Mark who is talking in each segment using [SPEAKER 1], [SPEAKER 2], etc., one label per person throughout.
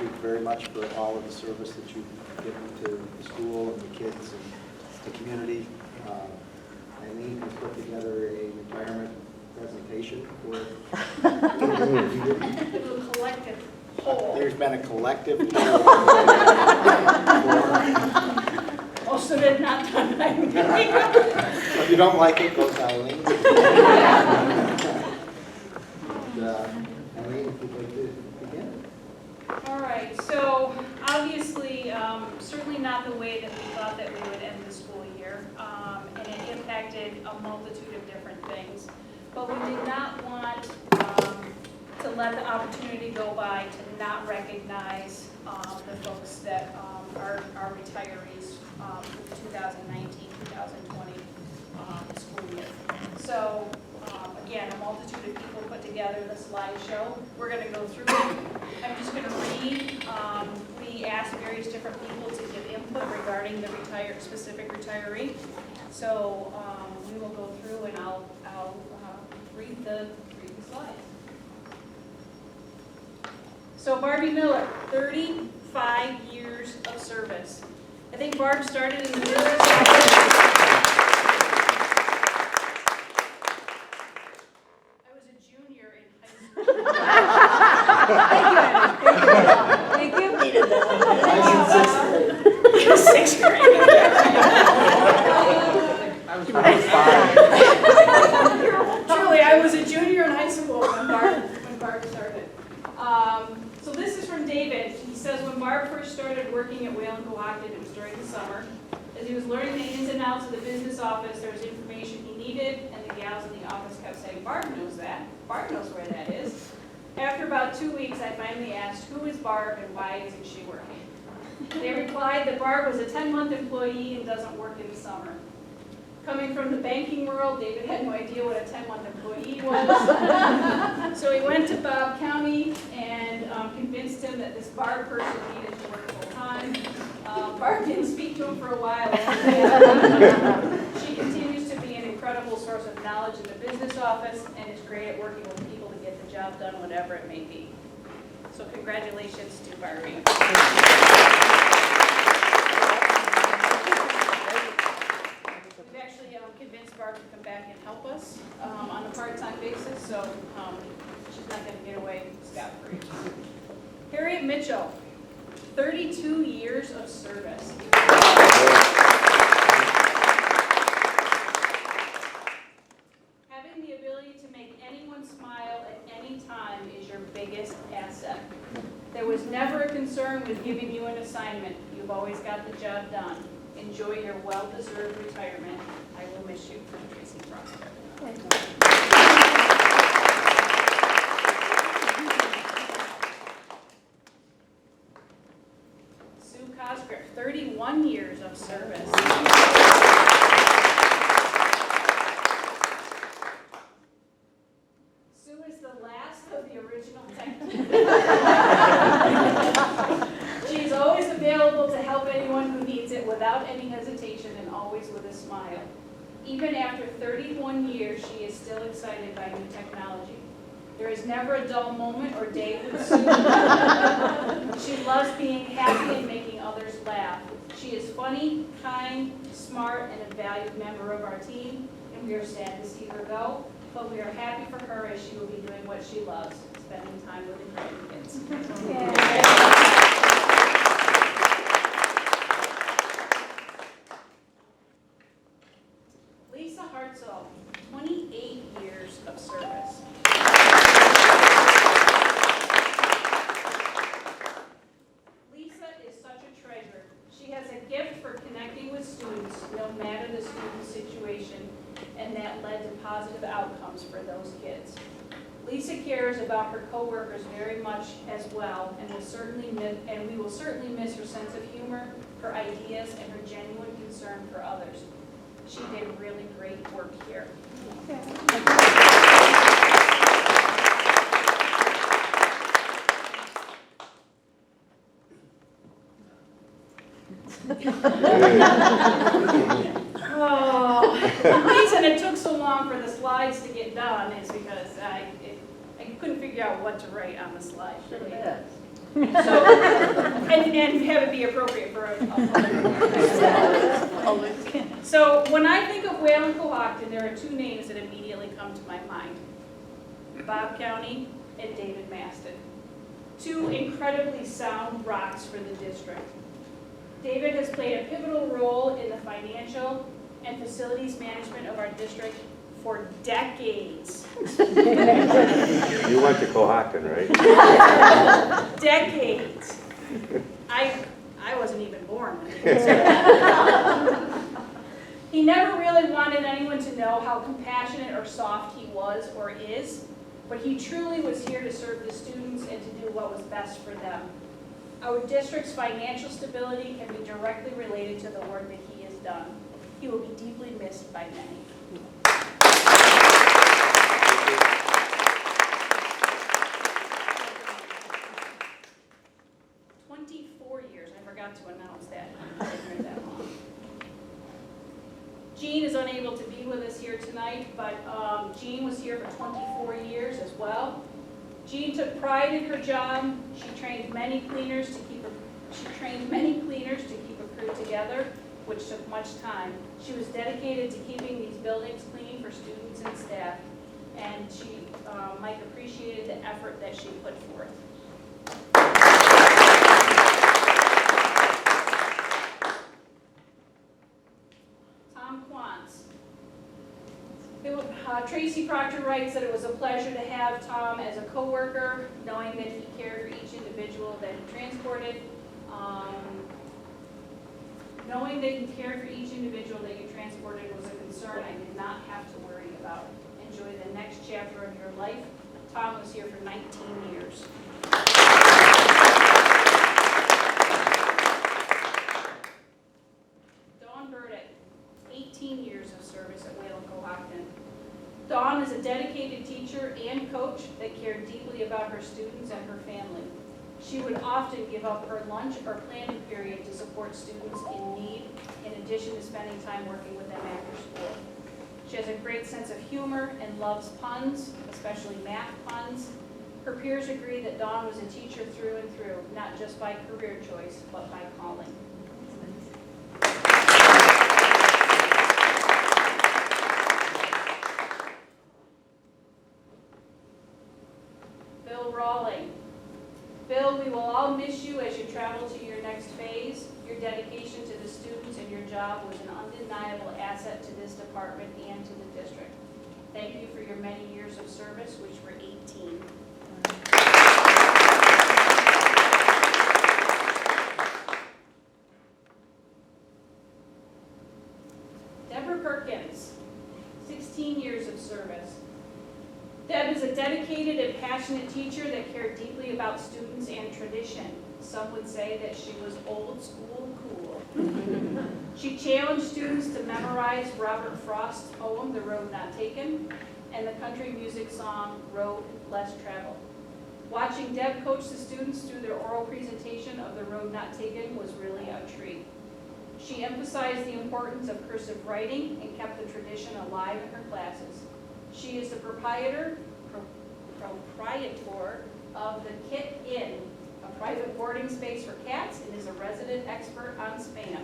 [SPEAKER 1] you very much for all of the service that you've given to the school and the kids and the community. Eileen has put together a retirement presentation for
[SPEAKER 2] A collective whole.
[SPEAKER 1] There's been a collective
[SPEAKER 2] Most of it not done by me.
[SPEAKER 1] If you don't like it, go to Eileen. Eileen, if you'd like to begin.
[SPEAKER 2] All right, so obviously, certainly not the way that we thought that we would end the school year, and it impacted a multitude of different things. But we did not want to let the opportunity go by to not recognize the folks that are retirees for the 2019-2020 school year. So again, a multitude of people put together the slideshow. We're going to go through it. I'm just going to read. We asked various different people to give input regarding the specific retiree. So we will go through and I'll read the slides. So Barbie Miller, 35 years of service. I think Barb started in the business office. I was a junior in high school. Thank you. You're sixth grade.
[SPEAKER 1] I was probably 5.
[SPEAKER 2] Truly, I was a junior in high school when Barb started. So this is from David. He says, when Barb first started working at Wayland-Cohocton, it was during the summer. As he was learning the ins and outs of the business office, there was information he needed, and the gals in the office kept saying, Barb knows that. Barb knows where that is. After about 2 weeks, I finally asked, who is Barb and why isn't she working? They replied that Barb was a 10-month employee and doesn't work in the summer. Coming from the banking world, David had no idea what a 10-month employee was. So he went to Bob County and convinced him that this Barb person needed to work full-time. Barb didn't speak to him for a while. She continues to be an incredible source of knowledge in the business office and is great at working with people to get the job done, whatever it may be. So congratulations to Barbie. Convinced Barb to come back and help us on a part-time basis, so she's not going to get away scot-free. Harriet Mitchell, 32 years of service. Having the ability to make anyone smile at any time is your biggest asset. There was never a concern with giving you an assignment. You've always got the job done. Enjoy your well-deserved retirement. I will miss you. Tracy Proctor. Sue Cosgrove, 31 years of service. Sue is the last of the original technicians. She's always available to help anyone who needs it without any hesitation and always with a smile. Even after 31 years, she is still excited by new technology. There is never a dull moment or day with Sue. She loves being happy and making others laugh. She is funny, kind, smart, and a valued member of our team, and we are sad to see her go, but we are happy for her as she will be doing what she loves, spending time with the grandkids. Hartzell, 28 years of service. Lisa is such a treasure. She has a gift for connecting with students, no matter the student's situation, and that led to positive outcomes for those kids. Lisa cares about her coworkers very much as well, and we will certainly miss her sense of humor, her ideas, and her genuine concern for others. She did really great work here. Oh, the reason it took so long for the slides to get done is because I couldn't figure out what to write on the slide. So And have it be appropriate for a public. So when I think of Wayland-Cohocton, there are two names that immediately come to my mind. Bob County and David Maston. Two incredibly sound rocks for the district. David has played a pivotal role in the financial and facilities management of our district for decades.
[SPEAKER 3] You went to Cohocton, right?
[SPEAKER 2] Decades. I wasn't even born when he was there. He never really wanted anyone to know how compassionate or soft he was or is, but he truly was here to serve the students and to do what was best for them. Our district's financial stability can be directly related to the work that he has done. He will be deeply missed by many. I forgot to announce that. That long. Jean is unable to be with us here tonight, but Jean was here for 24 years as well. Jean took pride in her job. She trained many cleaners to keep a crew together, which took much time. She was dedicated to keeping these buildings clean for students and staff, and Mike appreciated the effort that she put forth. Tracy Proctor writes that it was a pleasure to have Tom as a co-worker, knowing that he cared for each individual that he transported. Knowing that he cared for each individual that you transported was a concern I did not have to worry about. Enjoy the next chapter of your life. Tom was here for 19 years. Dawn Burdick, 18 years of service at Wayland-Cohocton. Dawn is a dedicated teacher and coach that cared deeply about her students and her family. She would often give up her lunch or planning period to support students in need, in addition to spending time working with them after school. She has a great sense of humor and loves puns, especially math puns. Her peers agree that Dawn was a teacher through and through, not just by career choice, but by calling. Bill, we will all miss you as you travel to your next phase. Your dedication to the students and your job was an undeniable asset to this department and to the district. Thank you for your many years of service, which were 18. Deborah Perkins, 16 years of service. Deb is a dedicated and passionate teacher that cared deeply about students and tradition. Some would say that she was old school cool. She challenged students to memorize Robert Frost's poem, The Road Not Taken, and the country music song, Road Less Traveled. Watching Deb coach the students through their oral presentation of The Road Not Taken was really a treat. She emphasized the importance of cursive writing and kept the tradition alive in her classes. She is the proprietor of the Kit Inn, a private boarding space for cats, and is a resident expert on spam.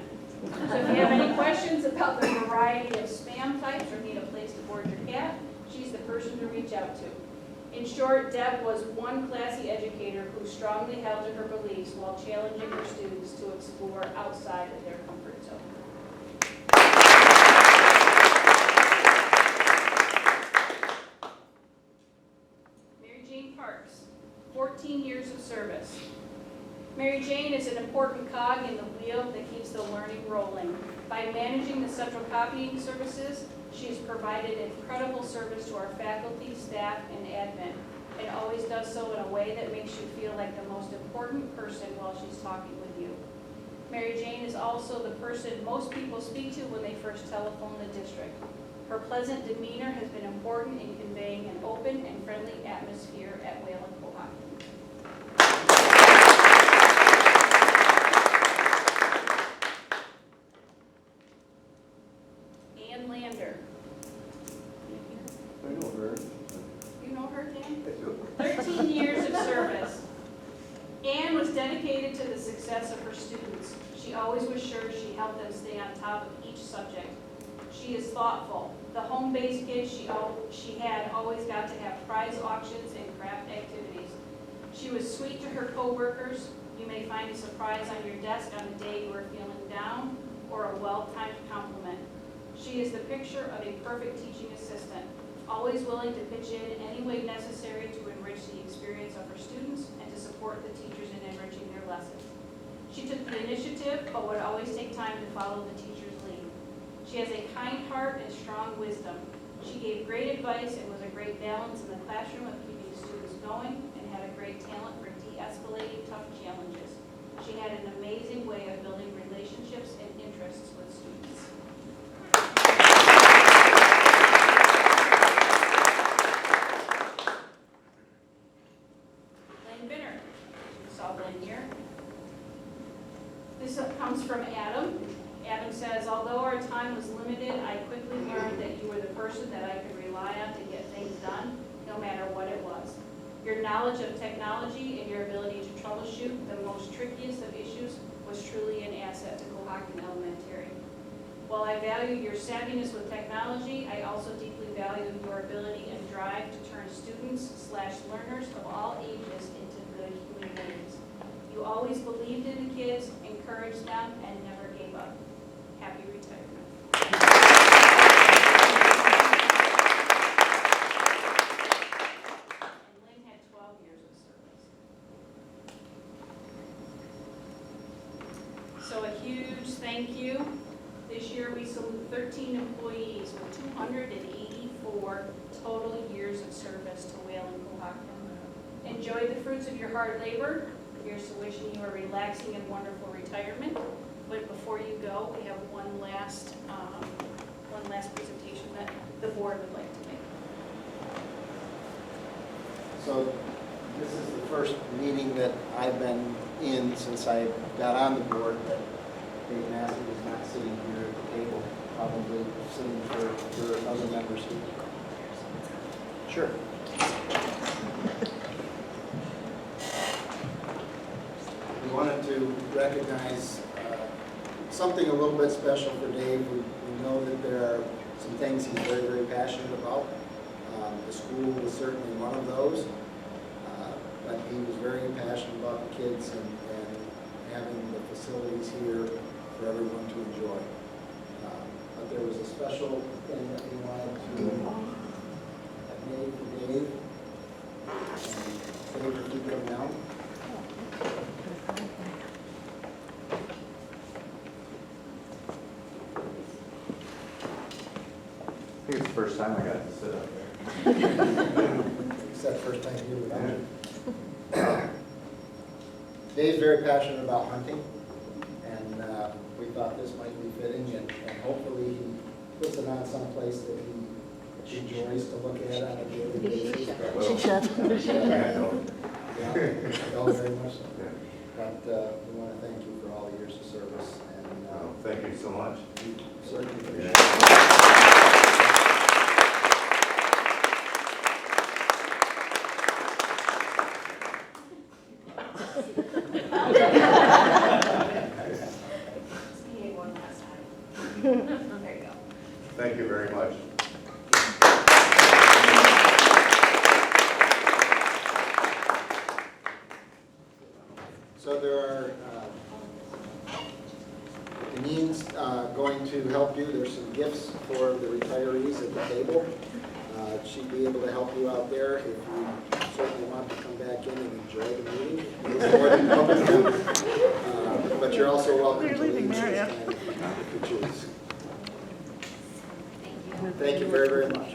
[SPEAKER 2] So if you have any questions about the variety of spam types or need a place to board your cat, she's the person to reach out to. In short, Deb was one classy educator who strongly held to her beliefs while challenging her students to explore outside of their comfort zone. Mary Jane Parks, 14 years of service. Mary Jane is an important cog in the wheel that keeps the learning rolling. By managing the central copying services, she's provided incredible service to our faculty, staff, and admin, and always does so in a way that makes you feel like the most important person while she's talking with you. Mary Jane is also the person most people speak to when they first telephone the district. Her pleasant demeanor has been important in conveying an open and friendly atmosphere at Wayland-Cohocton. Ann Lander.
[SPEAKER 1] I know her.
[SPEAKER 2] You know her, Dan?
[SPEAKER 1] I do.
[SPEAKER 2] 13 years of service. Ann Diane was dedicated to the success of her students. She always was sure she helped them stay on top of each subject. She is thoughtful. The home-based kids she had always got to have prize auctions and craft activities. She was sweet to her coworkers. You may find a surprise on your desk on the day you are feeling down, or a well-timed compliment. She is the picture of a perfect teaching assistant, always willing to pitch in any way necessary to enrich the experience of her students and to support the teachers in enriching their lessons. She took the initiative, but would always take time to follow the teacher's lead. She has a kind heart and strong wisdom. She gave great advice and was a great balance in the classroom of keeping students going, and had a great talent for de-escalating tough challenges. She had an amazing way of building relationships and interests with students. This comes from Adam. Adam says, although our time was limited, I quickly learned that you were the person that I could rely on to get things done, no matter what it was. Your knowledge of technology and your ability to troubleshoot the most trickiest of issues was truly an asset to Cohocton Elementary. While I value your savviness with technology, I also deeply value your ability and drive to turn students/learners of all ages into good human beings. You always believed in the kids, encouraged them, and never gave up. Happy retirement. And Lynn had 12 years of service. So a huge thank you. This year we salute 13 employees with 284 total years of service to Wayland-Cohocton. Enjoy the fruits of your hard labor. Here's to wishing you a relaxing and wonderful retirement. But before you go, we have one last presentation that the board would like to make.
[SPEAKER 1] So this is the first meeting that I've been in since I got on the board that Dave Massey is not sitting here at the table, probably sitting for other members here. Sure. We wanted to recognize something a little bit special for Dave. We know that there are some things he's very, very passionate about. The school was certainly one of those, but he was very passionate about the kids and having the facilities here for everyone to enjoy. But there was a special thing that he wanted to have made for Dave. And Dave, if you come down.
[SPEAKER 3] I think it's the first time I got to sit up there.
[SPEAKER 1] It's that first time you were there. Dave's very passionate about hunting, and we thought this might be fitting, and hopefully he puts it on someplace that he enjoys to look at on a daily basis.
[SPEAKER 3] I know.
[SPEAKER 1] Yeah, very much so. But we want to thank you for all years of service, and
[SPEAKER 3] Thank you so much.
[SPEAKER 1] we certainly appreciate it.
[SPEAKER 2] One last time. There you go.
[SPEAKER 3] Thank you very much.
[SPEAKER 1] So there are the means going to help you. There's some gifts for the retirees at the table. She'd be able to help you out there if you certainly want to come back in and enjoy the meeting. It's more than welcome to. But you're also welcome to leave if you choose. Thank you very, very much.